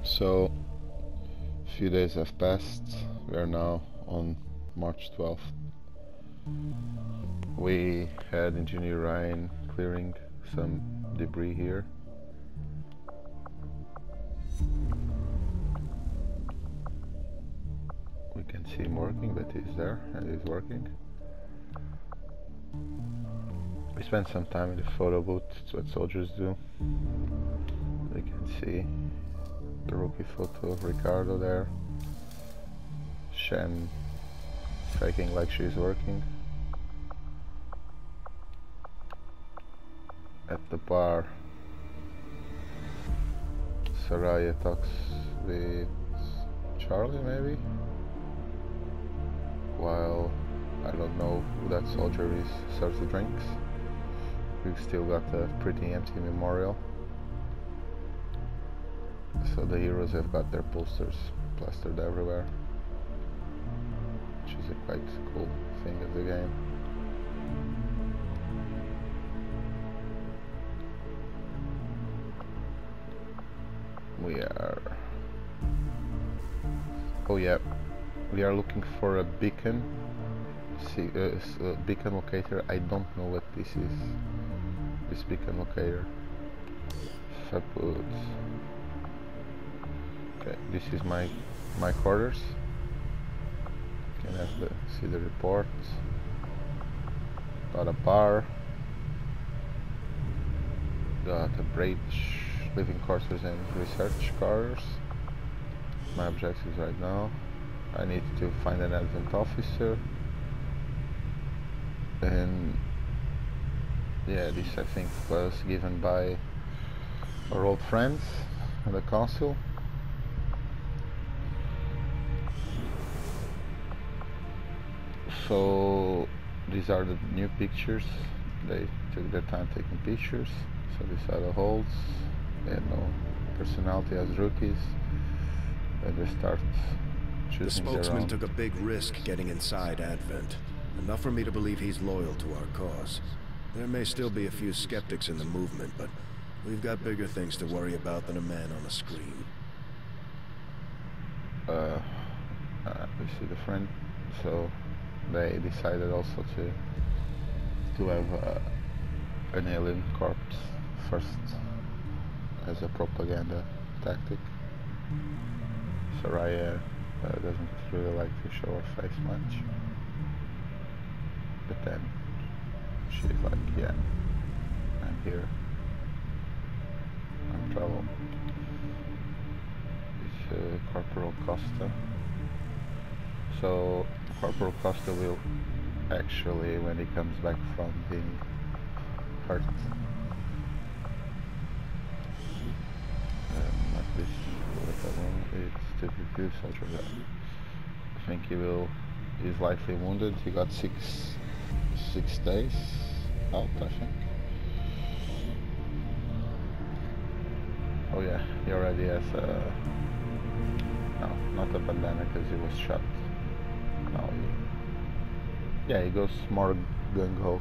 So, a few days have passed. We are now on March 12th. We had Engineer Ryan clearing some debris here. We can see him working, but he's there and he's working. We spent some time in the photo booth. It's what soldiers do. We can see the rookie photo of Ricardo there. Shen faking like she's working. At the bar, Saraya talks with Charlie maybe, while I don't know who that soldier is serves the drinks. We've still got a pretty empty memorial, so the heroes have got their posters plastered everywhere, which is a quite cool thing of the game. We are looking for a beacon, beacon locator. I don't know what this is, this beacon locator. If I put, okay, this is my quarters. You can see the report. Got a bar, got a bridge, living quarters and research quarters. My objectives right now: I need to find an advent officer, and yeah, this I think was given by our old friends in the council. So these are the new pictures. They took their time taking pictures. So these are the holds. They had no personality as rookies. And they start choosing. The spokesman took a big risk getting inside Advent. Enough for me to believe he's loyal to our cause. There may still be a few skeptics in the movement, but we've got bigger things to worry about than a man on a screen. We see the friend. So they decided also to have an alien corpse first as a propaganda tactic. Saraya doesn't really like to show her face much, but then she's like, yeah, I'm here, I'm trouble. It's Corporal Costa. So Corporal Costa will actually, when he comes back from being hurt, not this, it's to review soldier. I think he's likely wounded. He got six days out, I think. Oh yeah, he already has no, not a bandana because he was shot. No, yeah, he goes more gung-ho.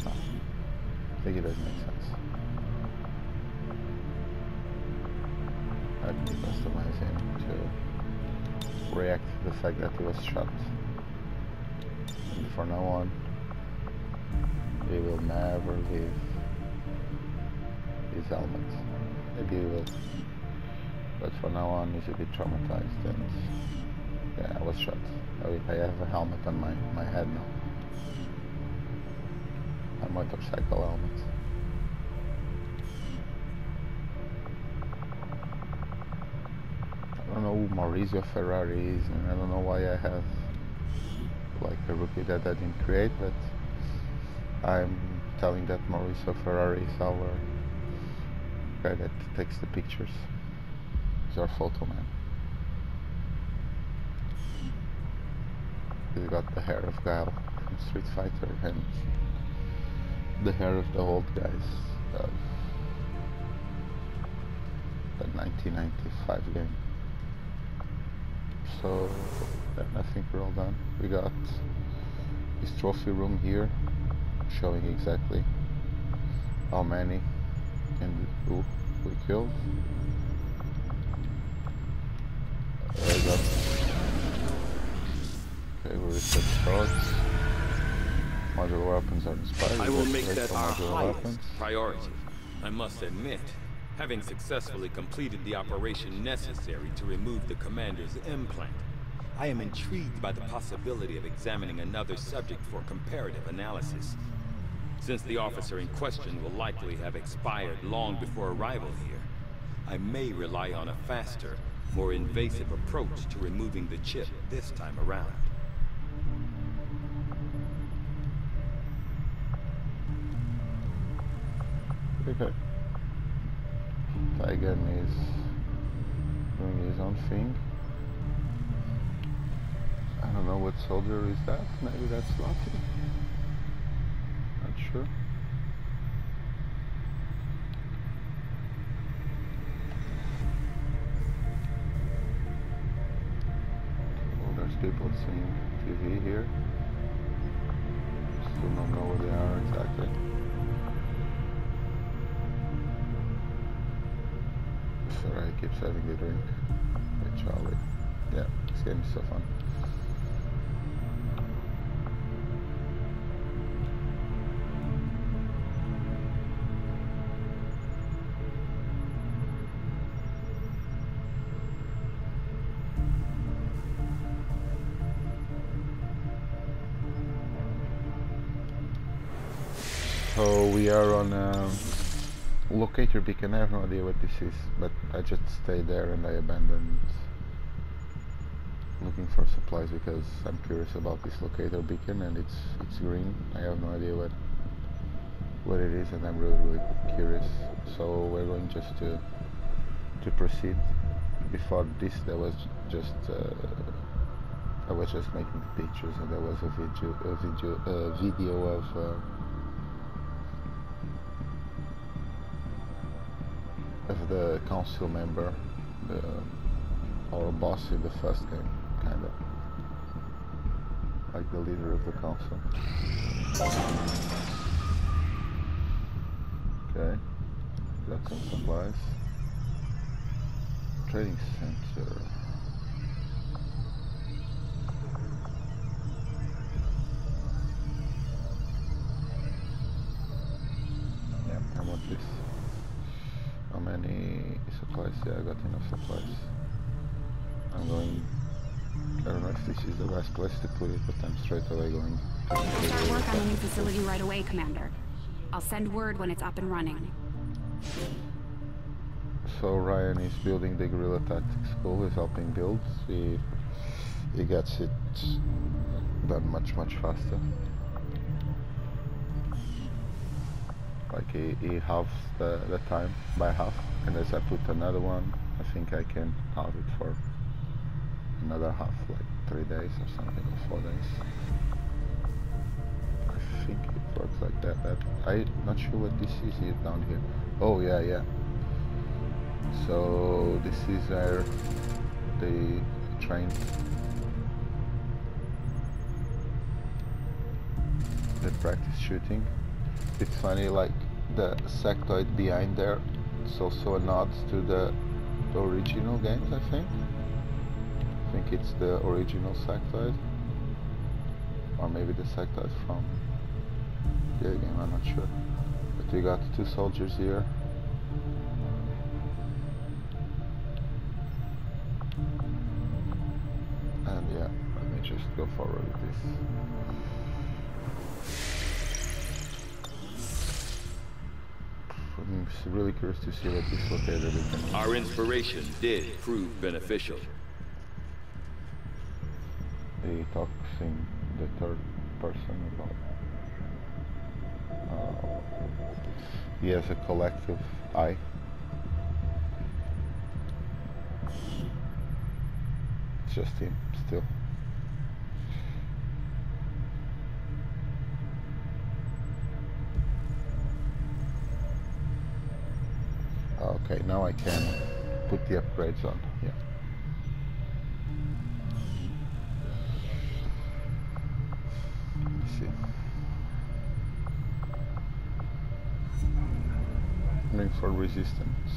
No, I think it doesn't make sense. I can customize him to react to the fact that he was shot. And from now on, he will never leave his helmet. Maybe he will, but from now on he's a bit traumatized. And yeah, I was shot. I have a helmet on my head now. A motorcycle helmet. I don't know who Maurizio Ferrari is, and I don't know why I have like a rookie that I didn't create, but I'm telling that Maurizio Ferrari is our guy that takes the pictures. He's our photo man. He's got the hair of Guile from Street Fighter and the hair of the old guys of the 1995 game. So I think we're all done. We got his trophy room here, showing exactly how many and who successfully killed. I got... Okay, we reset swords. Modular weapons are inspired. I will make that our modular highest weapons. priority. I must admit, having successfully completed the operation necessary to remove the commander's implant, I am intrigued by the possibility of examining another subject for comparative analysis. Since the officer in question will likely have expired long before arrival here, I may rely on a faster, more invasive approach to removing the chip this time around. Okay. Tygan is doing his own thing. I don't know what soldier is that. Maybe that's Lucky. Not sure. Oh, there's people seeing TV here. Still don't know what they are exactly. Sorry, he keeps having a drink. Hey, Charlie. Yeah, this game is so fun. So we are on locator beacon. I have no idea what this is, but I just stayed there and I abandoned looking for supplies because I'm curious about this locator beacon, and it's green. I have no idea what it is, and I'm really curious. So we're going just to proceed. Before this, there was just I was just making the pictures, and there was a video of the council member, our boss in the first game, kind of like the leader of the council. Okay, got some supplies. Trading center. Yeah, I want this. How many supplies? Yeah, I got enough supplies. I'm going... I don't know if this is the best place to put it, but I'm straight away going to... I'll start work on the new facility right away, Commander. I'll send word when it's up and running. So Ryan is building the Guerrilla Tactics School, is helping build. He gets it done much faster. Like he halves the time by half, and as I put another one, I think I can halve it for another half, like 3 days or something, or 4 days. I think it works like that. I'm not sure what this is here down here. Oh yeah. So this is where they train the practice shooting. It's funny, like the sectoid behind there, it's also a nod to the original games, I think. I think it's the original sectoid, or maybe the sectoid from the game, I'm not sure. But we got 2 soldiers here. And yeah, let me just go forward with this. I'm really curious to see what this locator beacon. Our inspiration did prove beneficial. He talks in the third person about... he has a collective eye. It's just him, still. Okay, now I can put the upgrades on, yeah. Let me see. Looking for resistance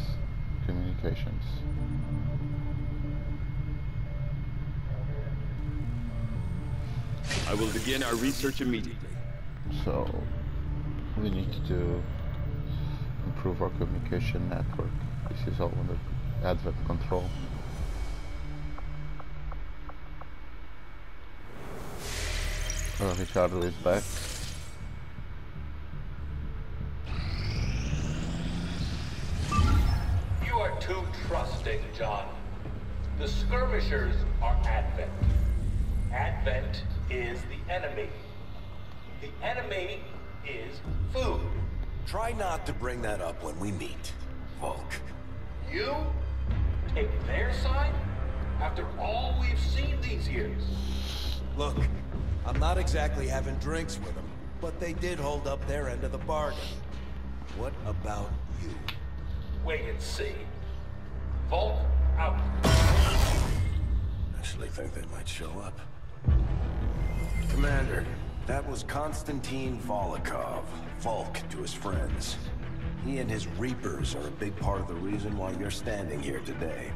communications. I will begin our research immediately. So we need to improve our communication network. This is all under Advent control. Ricardo is back. You are too trusting, John. The skirmishers are Advent. Advent is the enemy. The enemy is food. Try not to bring that up when we meet, Volk. You take their side after all we've seen these years. Look, I'm not exactly having drinks with them, but they did hold up their end of the bargain. What about you? Wait and see. Volk out. Actually think they might show up. Commander, that was Konstantin Volkov, Volk to his friends. He and his Reapers are a big part of the reason why you're standing here today.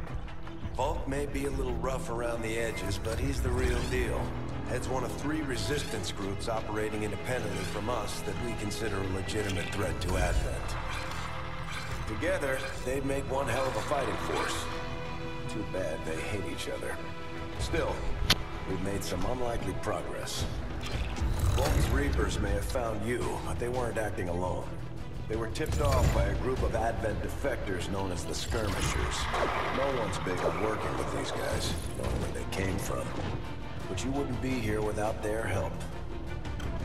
Volk may be a little rough around the edges, but he's the real deal. Heads one of 3 resistance groups operating independently from us that we consider a legitimate threat to Advent. Together, they'd make one hell of a fighting force. Too bad they hate each other. Still, we've made some unlikely progress. Volk's Reapers may have found you, but they weren't acting alone. They were tipped off by a group of Advent defectors known as the Skirmishers. No one's big on working with these guys, knowing where they came from. But you wouldn't be here without their help.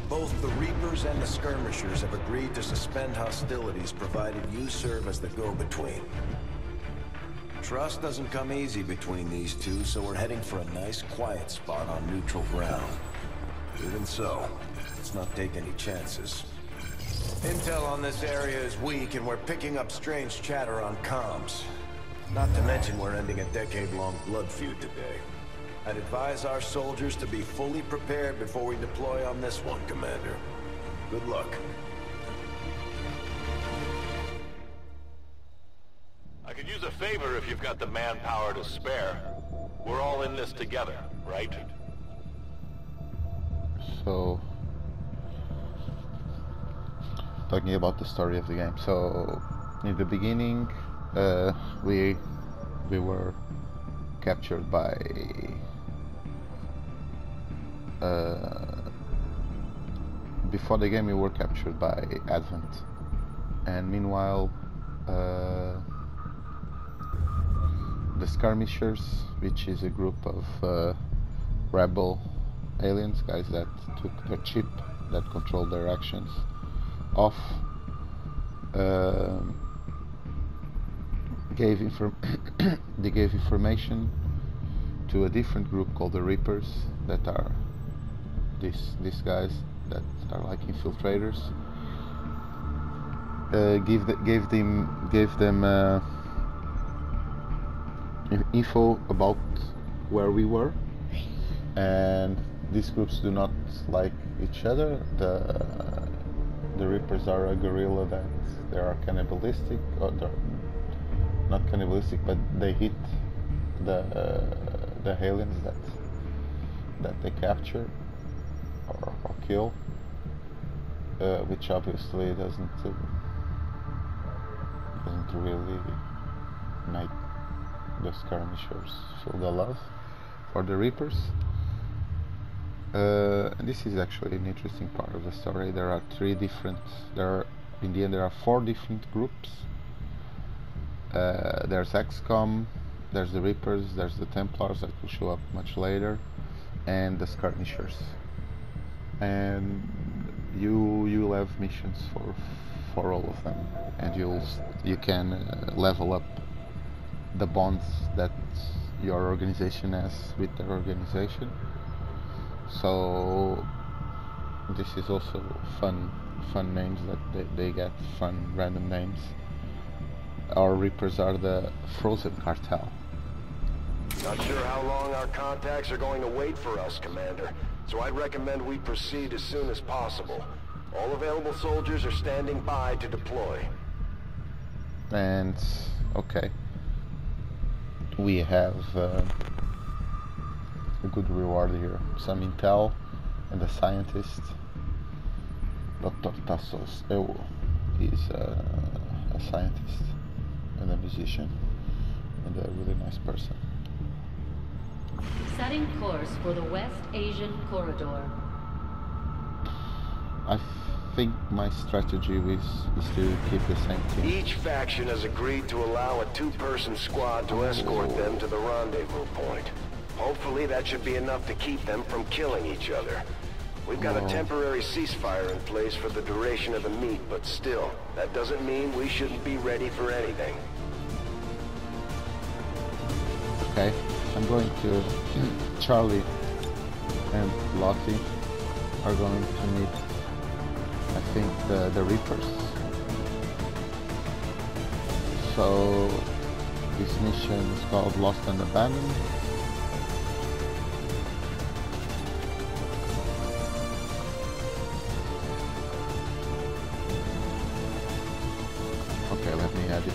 Both the Reapers and the Skirmishers have agreed to suspend hostilities provided you serve as the go-between. Trust doesn't come easy between these two, so we're heading for a nice quiet spot on neutral ground. Even so, let's not take any chances. Intel on this area is weak, and we're picking up strange chatter on comms. Not to mention we're ending a decade-long blood feud today. I'd advise our soldiers to be fully prepared before we deploy on this one, Commander. Good luck. I could use a favor if you've got the manpower to spare. We're all in this together, right? So, talking about the story of the game. So, in the beginning, we were captured by before the game we were captured by Advent, and meanwhile the Skirmishers, which is a group of rebel aliens, guys that took their chip that controlled their actions off, they gave information to a different group called the Reapers, that are these guys that are like infiltrators. Gave them info about where we were, and these groups do not like each other. The Reapers are a guerrilla that they are cannibalistic, or not cannibalistic, but they hit the aliens that they capture or kill, which obviously doesn't really make the Skirmishers feel the love for the Reapers. And this is actually an interesting part of the story. There are in the end there are 4 different groups. There's XCOM, there's the Reapers, there's the Templars that will show up much later, and the Skirmishers. And you will have missions for all of them, and you can level up the bonds that your organization has with their organization. So this is also fun names that they get, fun random names. Our Reapers are the Frozen Cartel. Not sure how long our contacts are going to wait for us, Commander, so I'd recommend we proceed as soon as possible. All available soldiers are standing by to deploy. And okay, we have a good reward here, some intel, and a scientist. Dr. Tassos is a scientist and a musician and a really nice person. Setting course for the West Asian Corridor. I think my strategy is to keep the same team. Each faction has agreed to allow a two-person squad to escort them to the rendezvous point. Hopefully that should be enough to keep them from killing each other. We've got a temporary ceasefire in place for the duration of the meet, but still, that doesn't mean we shouldn't be ready for anything. Okay, I'm going to... Charlie and Lottie are going to meet, I think, the Reapers. So, this mission is called Lost and Abandoned. Okay, let me add it.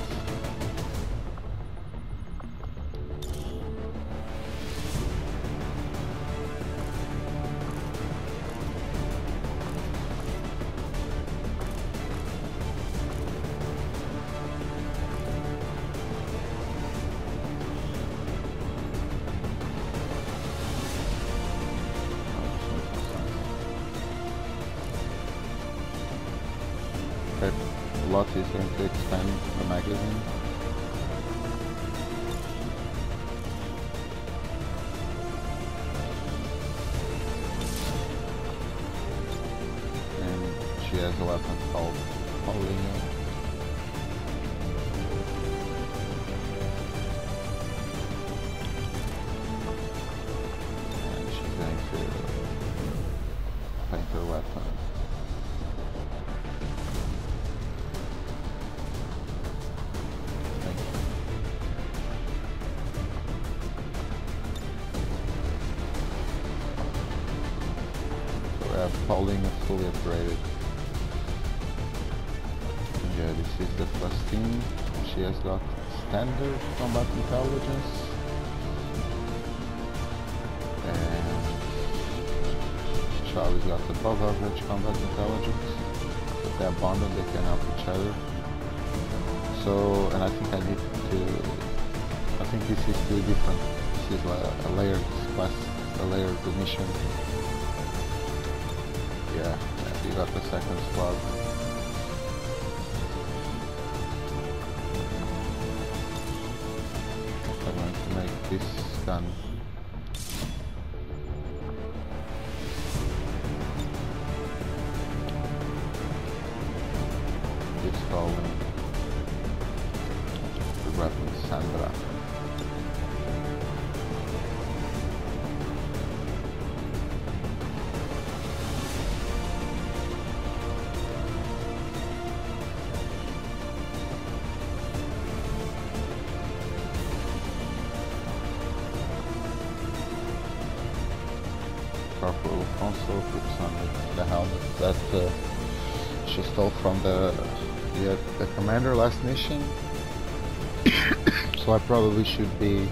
Lottie is going to expand the magazine. And she has a weapon called Paulinho. And she's going to paint her weapon. Paulinho fully upgraded. Yeah, this is the first team. She has got standard combat intelligence. And Charlie's got above average combat intelligence. If they're bonded, they can help each other. So, and I think I need to... I think this is too different. This is like a layered class, a layered mission. Yeah, you got the second squad. I'm going to make this gun. This called the weapon Sandra. Corporal console puts on the helmet that she stole from the commander last mission. So I probably should be...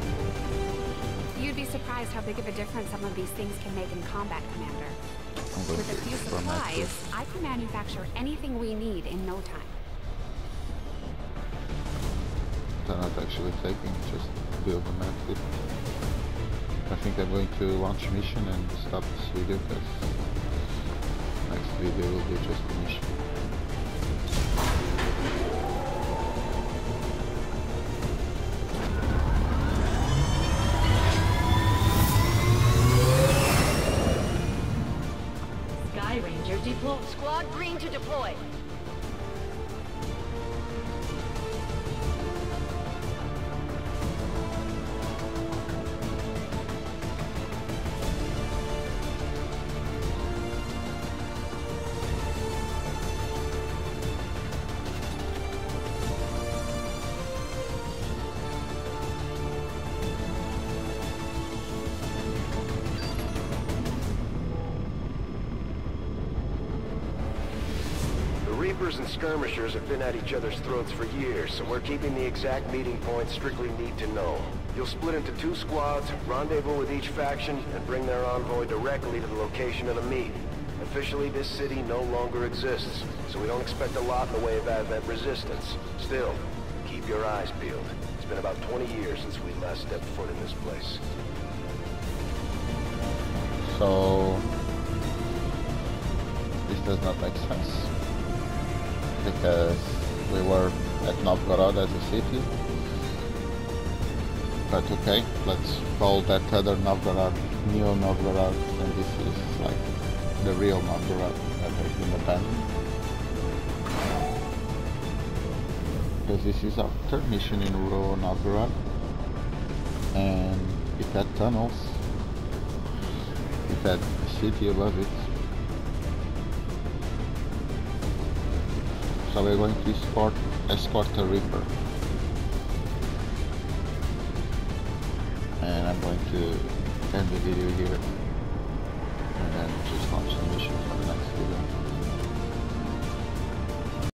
You'd be surprised how big of a difference some of these things can make in combat, Commander. With a few supplies, I can manufacture anything we need in no time. They're not actually taking, just build a map kit. I think I'm going to launch mission and stop this video because next video will be just a mission. Sky Ranger deploy. Squad green to deploy. Reapers and skirmishers have been at each other's throats for years, so we're keeping the exact meeting point strictly need to know. You'll split into 2 squads, rendezvous with each faction, and bring their envoy directly to the location of the meet. Officially, this city no longer exists, so we don't expect a lot in the way of Advent resistance. Still, keep your eyes peeled. It's been about 20 years since we last stepped foot in this place. So this does not make sense, because we were at Novgorod as a city, but okay, let's call that other Novgorod New Novgorod, and this is like the real Novgorod that has been abandoned, because this is our third mission in a row, Novgorod, and it had tunnels, it had a city above it. So we're going to escort a Reaper, and I'm going to end the video here.